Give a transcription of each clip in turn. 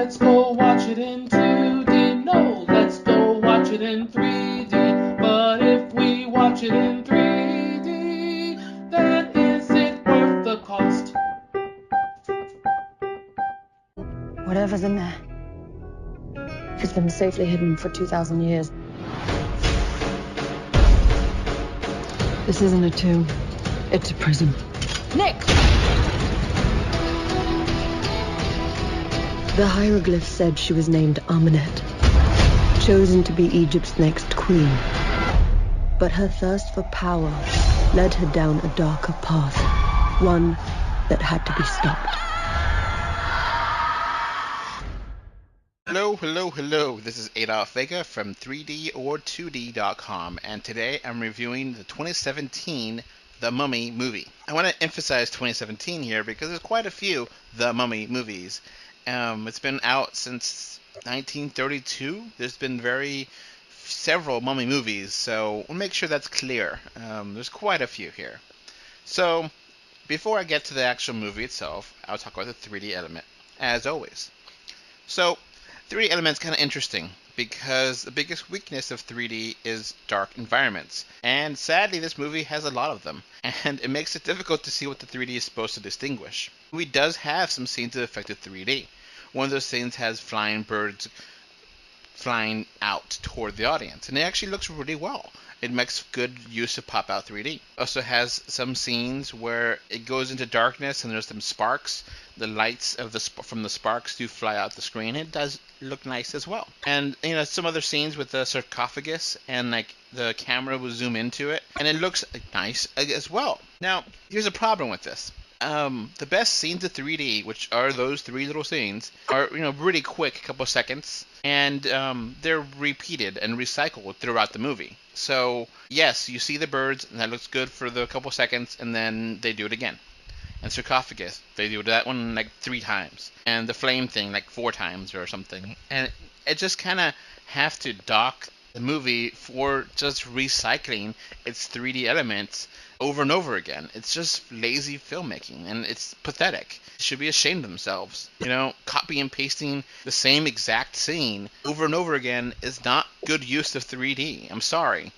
let's go watch it in 2D. No, let's go watch it in 3D. But if we watch it in 3D, then is it worth the cost? Whatever's in there, it's been safely hidden for 2,000 years. This isn't a tomb. It's a prison. Nick! The hieroglyph said she was named Amenet, chosen to be Egypt's next queen. But her thirst for power led her down a darker path, one that had to be stopped. Hello. This is Adolf Vega from 3DOR2D.com, and today I'm reviewing the 2017 The Mummy movie. I want to emphasize 2017 here because there's quite a few The Mummy movies. It's been out since 1932. There's been several Mummy movies, so we'll make sure that's clear. There's quite a few here. So, before I get to the actual movie itself, I'll talk about the 3D element, as always. So, 3D element's kind of interesting because the biggest weakness of 3D is dark environments. And sadly, this movie has a lot of them. And it makes it difficult to see what the 3D is supposed to distinguish. The movie does have some scenes that affect the 3D. One of those scenes has flying birds flying out toward the audience. And it actually looks really well. It makes good use of pop-out 3D. Also has some scenes where it goes into darkness and there's some sparks. The lights from the sparks do fly out the screen. It does look nice as well. And some other scenes with the sarcophagus and like the camera will zoom into it, and it looks nice as well. Now, here's a problem with this. The best scenes of 3D, which are those three little scenes, are really quick, a couple seconds, and they're repeated and recycled throughout the movie. So yes, you see the birds, and that looks good for the couple seconds, and then they do it again. And sarcophagus, they do that one like 3 times, and the flame thing like 4 times or something. And it just kind of have to dock the movie for just recycling its 3D elements over and over again. It's just lazy filmmaking, and it's pathetic. They should be ashamed of themselves. Copy and pasting the same exact scene over and over again is not good use of 3D. I'm sorry.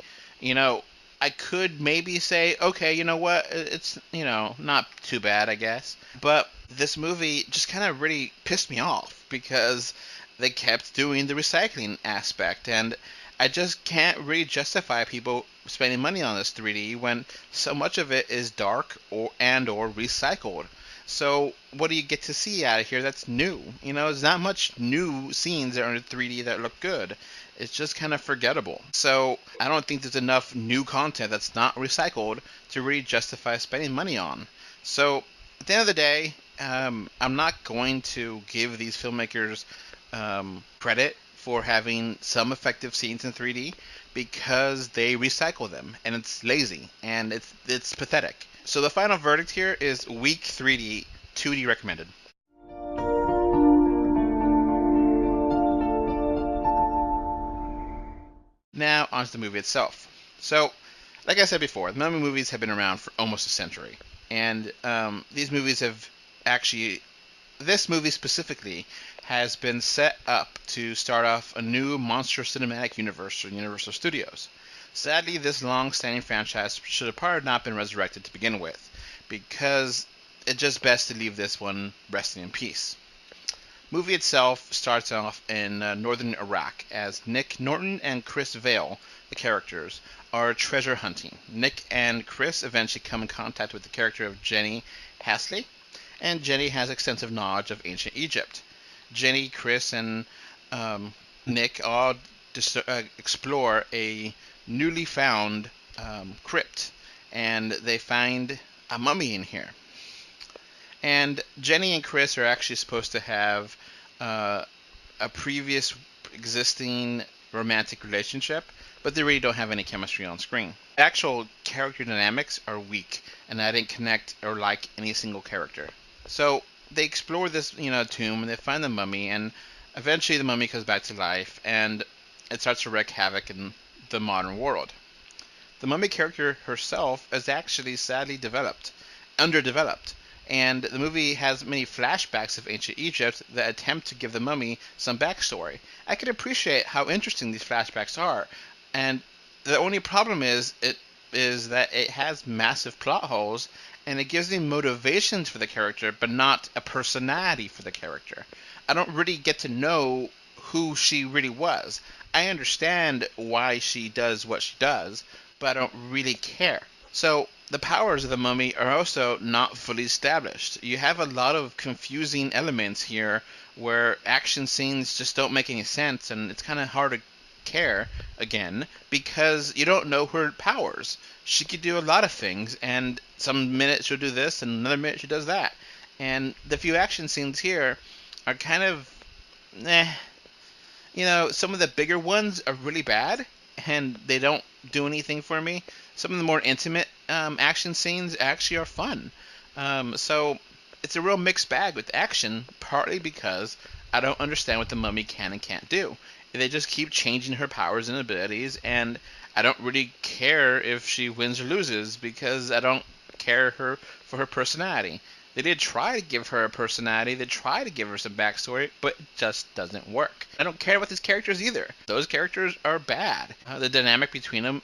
I could maybe say, okay, you know what, it's, not too bad, I guess. But this movie just kind of really pissed me off because they kept doing the recycling aspect, and I just can't really justify people spending money on this 3D when so much of it is dark or recycled. So what do you get to see out of here that's new? There's not much new scenes that are in 3D that look good. It's just kind of forgettable. So I don't think there's enough new content that's not recycled to really justify spending money on. So at the end of the day, I'm not going to give these filmmakers credit for having some effective scenes in 3D because they recycle them, and it's lazy, and it's pathetic. So the final verdict here is weak 3D, 2D recommended. Now, onto the movie itself. So, like I said before, the Mummy movies have been around for almost a century. And these movies have actually... This movie specifically has been set up to start off a new monster cinematic universe for Universal Studios. Sadly, this long-standing franchise should have probably not been resurrected to begin with, because it's just best to leave this one resting in peace. Movie itself starts off in northern Iraq as Nick Norton and Chris Vale, the characters, are treasure hunting. Nick and Chris eventually come in contact with the character of Jenny Hasley, and Jenny has extensive knowledge of ancient Egypt. Jenny, Chris, and Nick all explore a newly found crypt, and they find a mummy in here. And Jenny and Chris are actually supposed to have a previous existing romantic relationship, but they really don't have any chemistry on screen. Actual character dynamics are weak, and I didn't connect or like any single character. So they explore this, tomb, and they find the mummy, and eventually the mummy comes back to life, and it starts to wreak havoc in the modern world. The mummy character herself is actually sadly underdeveloped, And the movie has many flashbacks of ancient Egypt that attempt to give the mummy some backstory. I can appreciate how interesting these flashbacks are, and the only problem is that it has massive plot holes, and it gives me motivations for the character, but not a personality for the character. I don't really get to know who she really was. I understand why she does what she does, but I don't really care. So the powers of the mummy are also not fully established. You have a lot of confusing elements here where action scenes just don't make any sense, and it's kind of hard to care again because you don't know her powers. She could do a lot of things, and some minute she'll do this, and another minute she does that. And the few action scenes here are kind of, some of the bigger ones are really bad, and they don't do anything for me. Some of the more intimate action scenes actually are fun. So it's a real mixed bag with action, partly because I don't understand what the mummy can and can't do. They just keep changing her powers and abilities, and I don't really care if she wins or loses because I don't care for her personality. They did try to give her a personality, they try to give her some backstory, but it just doesn't work. I don't care about these characters either. Those characters are bad. The dynamic between them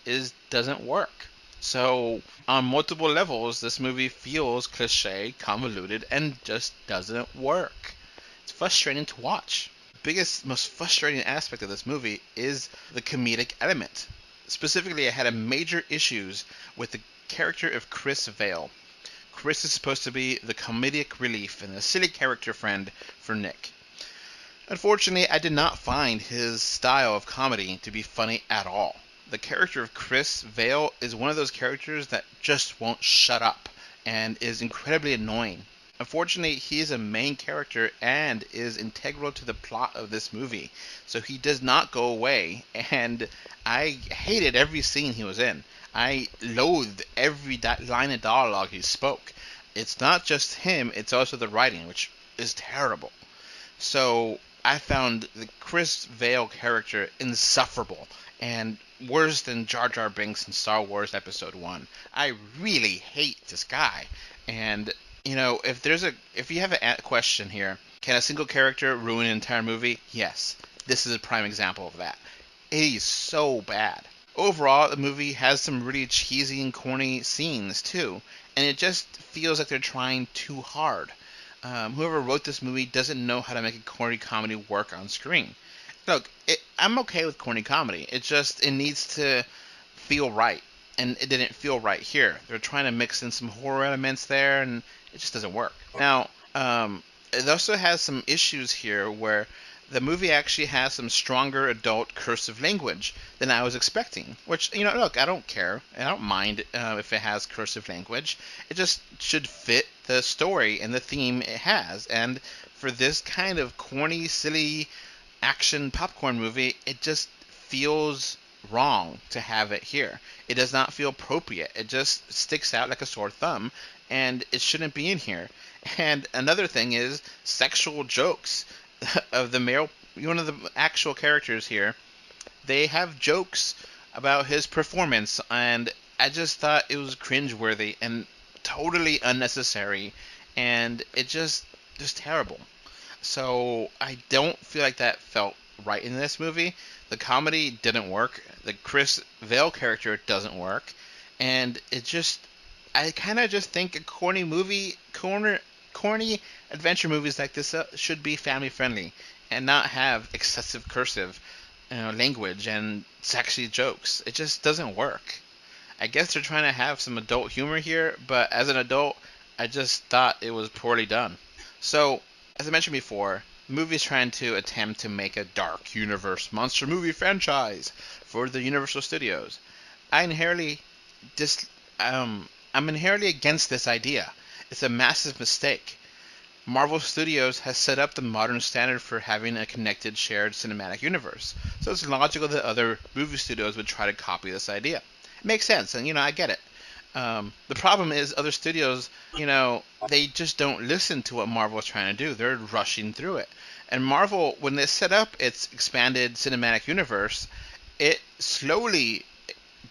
doesn't work. So, on multiple levels, this movie feels cliche, convoluted, and just doesn't work. It's frustrating to watch. Biggest, most frustrating aspect of this movie is the comedic element. Specifically, I had major issues with the character of Chris Vale. Chris is supposed to be the comedic relief and the silly character friend for Nick. Unfortunately, I did not find his style of comedy to be funny at all. The character of Chris Vale is one of those characters that just won't shut up and is incredibly annoying. Unfortunately, he is a main character and is integral to the plot of this movie, so he does not go away, and I hated every scene he was in. I loathed every line of dialogue he spoke. It's not just him, it's also the writing, which is terrible. So I found the Chris Vale character insufferable, and worse than Jar Jar Binks in Star Wars Episode 1. I really hate this guy, and if you have a question here, can a single character ruin an entire movie? Yes. This is a prime example of that. It is so bad. Overall, the movie has some really cheesy and corny scenes, too, and it just feels like they're trying too hard. Whoever wrote this movie doesn't know how to make a corny comedy work on screen. Look, I'm okay with corny comedy. It needs to feel right, and it didn't feel right here. They're trying to mix in some horror elements there, and it just doesn't work. Now, it also has some issues here where the movie actually has some stronger adult cursive language than I was expecting. Which, look, I don't care. I don't mind if it has cursive language. It just should fit the story and the theme it has. And for this kind of corny, silly action popcorn movie, it just feels wrong to have it here. It does not feel appropriate. It just sticks out like a sore thumb, and it shouldn't be in here. And another thing is sexual jokes of one of the actual characters here. They have jokes about his performance, and I just thought it was cringeworthy and totally unnecessary, and it just terrible. So I don't feel like that felt right in this movie. The comedy didn't work. The Chris Vale character doesn't work, and I kind of just think a corny adventure movies like this should be family friendly and not have excessive cursive language and sexy jokes. It just doesn't work. I guess they're trying to have some adult humor here, but as an adult, I just thought it was poorly done. So, as I mentioned before, the movie is trying to attempt to make a dark universe monster movie franchise for the Universal Studios. I'm inherently against this idea. It's a massive mistake. Marvel Studios has set up the modern standard for having a connected, shared cinematic universe, so it's logical that other movie studios would try to copy this idea. It makes sense, and I get it. The problem is other studios, they just don't listen to what Marvel is trying to do. They're rushing through it. And Marvel, when they set up its expanded cinematic universe, it slowly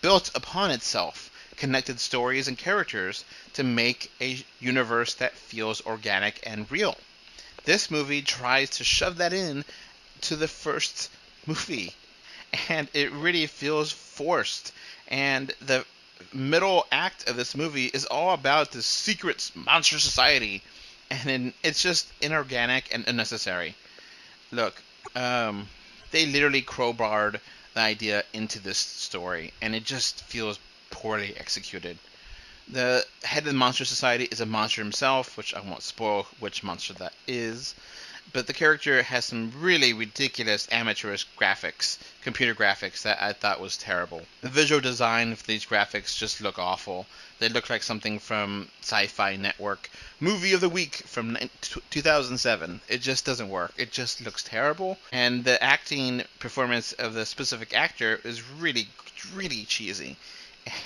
built upon itself. connected stories and characters to make a universe that feels organic and real. This movie tries to shove that in to the first movie, and it really feels forced. And the middle act of this movie is all about this secret monster society, and it's just inorganic and unnecessary. Look, they literally crowbarred the idea into this story, and it just feels poorly executed. The head of the Monster Society is a monster himself, which I won't spoil which monster that is. But the character has some really ridiculous amateurish graphics, computer graphics, that I thought was terrible. The visual design of these graphics just look awful. They look like something from Sci-Fi Network, Movie of the Week from 2007. It just doesn't work. It just looks terrible. And the acting performance of the specific actor is really, really cheesy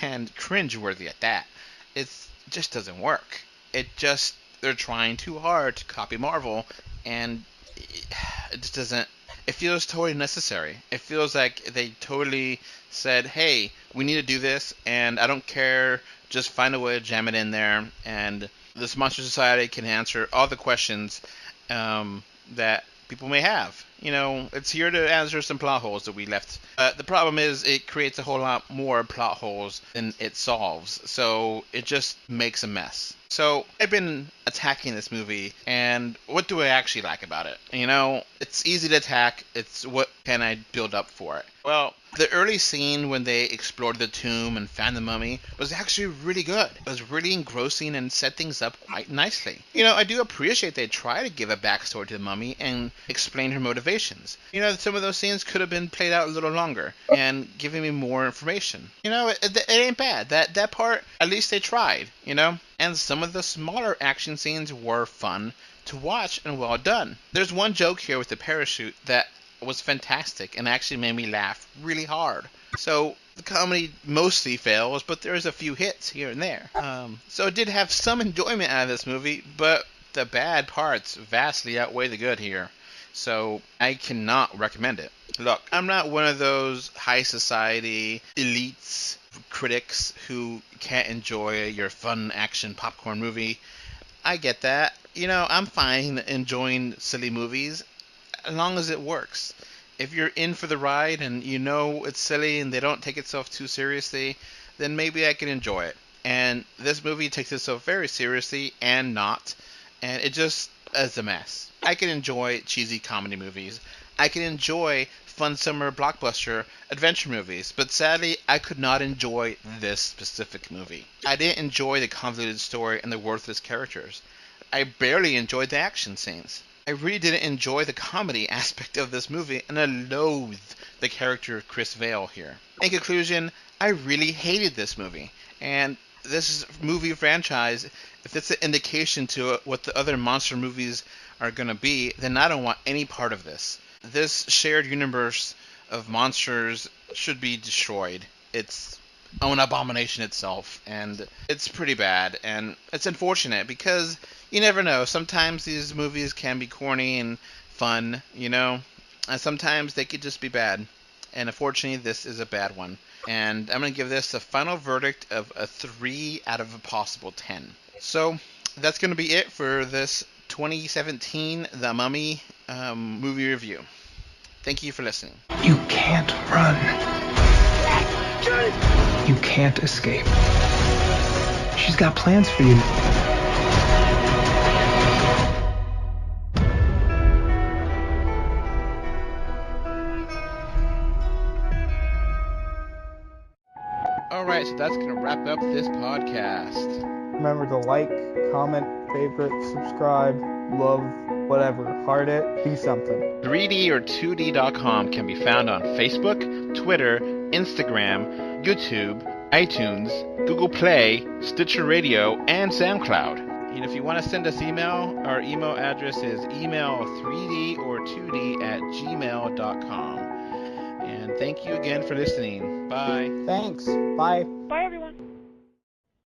and cringeworthy at that. It just doesn't work. They're trying too hard to copy Marvel, and it just doesn't. It feels totally necessary. It feels like they totally said, "Hey, we need to do this, and I don't care. Just find a way to jam it in there, and this Monster Society can answer all the questions that people may have. It's here to answer some plot holes that we left. The problem is it creates a whole lot more plot holes than it solves, so it just makes a mess. So I've been attacking this movie, and what do I actually like about it? It's easy to attack. It's what can I build up for it? Well, the early scene when they explored the tomb and found the mummy was actually really good. It was really engrossing and set things up quite nicely. I do appreciate they try to give a backstory to the mummy and explain her motivations. Some of those scenes could have been played out a little longer and given me more information. It ain't bad. That part, at least they tried, And some of the smaller action scenes were fun to watch and well done. There's one joke here with the parachute that was fantastic and actually made me laugh really hard. So the comedy mostly fails, but there's a few hits here and there. So I did have some enjoyment out of this movie, but the bad parts vastly outweigh the good here. So I cannot recommend it. Look, I'm not one of those high society elites, critics who can't enjoy your fun action popcorn movie. I get that. I'm fine enjoying silly movies as long as it works. If you're in for the ride and it's silly and they don't take itself too seriously, then maybe I can enjoy it. And this movie takes itself very seriously and not, and it just is a mess. I can enjoy cheesy comedy movies. I can enjoy fun summer blockbuster adventure movies, but sadly, I could not enjoy this specific movie. I didn't enjoy the convoluted story and the worthless characters. I barely enjoyed the action scenes. I really didn't enjoy the comedy aspect of this movie, and I loathe the character of Chris Vale here. In conclusion, I really hated this movie, and this movie franchise, if it's an indication to what the other monster movies are going to be, then I don't want any part of this. This shared universe of monsters should be destroyed. It's an abomination itself, and it's pretty bad, and it's unfortunate because you never know. Sometimes these movies can be corny and fun, and sometimes they could just be bad. And unfortunately, this is a bad one. And I'm going to give this a final verdict of a 3 out of a possible 10. So that's going to be it for this 2017 The Mummy movie review. Thank you for listening. You can't run. You can't escape. She's got plans for you. Alright, so that's going to wrap up this podcast. Remember to like, comment, favorite, subscribe, love, whatever. Heart it, do something. 3D or 2D.com can be found on Facebook, Twitter, Instagram, YouTube, iTunes, Google Play, Stitcher Radio, and SoundCloud. And if you want to send us email, our email address is email3d or 2d at gmail.com. And thank you again for listening. Bye. Thanks. Bye. Bye, everyone.